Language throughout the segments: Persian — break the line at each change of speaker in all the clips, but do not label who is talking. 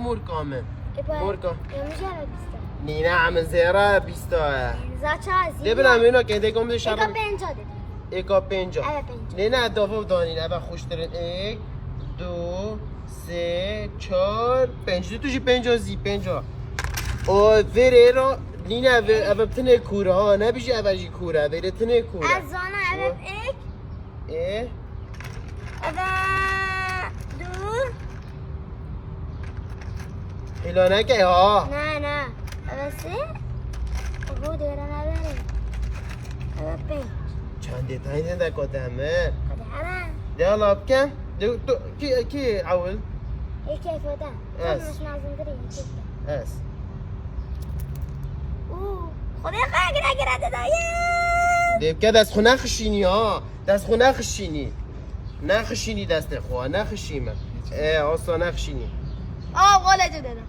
موركا من موركا
يا مجرد بستا
نينا عم زيرا بيستا
زاچا
ده بنا مینا که دیگه میشه
اگه
شب
پنجا دیدم
اکا پنجا
اوه پنجا
نينا دافو دانين أبا خوش ترين إيك دو سه چهار پنج تو جي پنجا زي پنجا او فيريرو نينا أبا بتنه كورة ها نبيجي أبا جي كورة فيري تنه كورة
از زانا اوه ایک
إيه
اوه دو
إلا نكي ها
نه نه اوه سه اوه دیگران اوه اوه پنج
چند تاين ده كتامه
خده همه
ده الله بكم دو كي عول
ای کیف بودم
از.
تو مش نازم داری یکی
أس
اوه خدا خیلی گره دایه
ده بكا دست خو نخشيني ها دست خو نخشيني نخشيني دست خو نخشيمه إيه أصلا نخشيني
آه قول جو دادم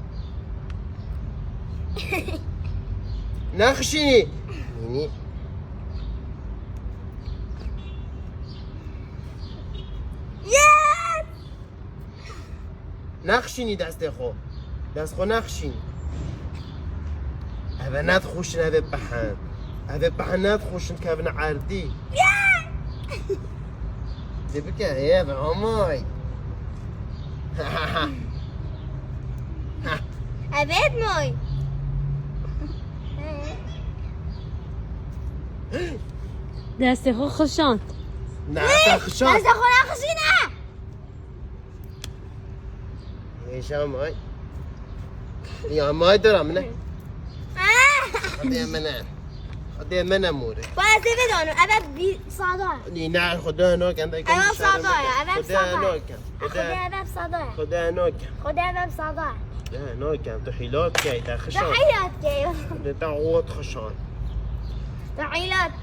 نخشيني يعني
یس
نخشيني دست خو نخشيني هذا ندخوش هذا بحن هذا بحن ندخوش كابن عردي دبك هذا عماي
ابد موی
دست خود خوشاند
نه تخشان
دست خونه خشینه
ايش عماي يا عماي درا منه خدي منه خدي منه موري
باید بدانو ابد بی ساده
ني نه خدا هناك عندك
ابد ساده ابد
خدا
ساده
هناك
خدا ابد ساده
خدا هناك
خدا ابد ساده
خدا هناك تحيلات كاي تخشان
تحیلات که
تعوض خشان
تحیلات که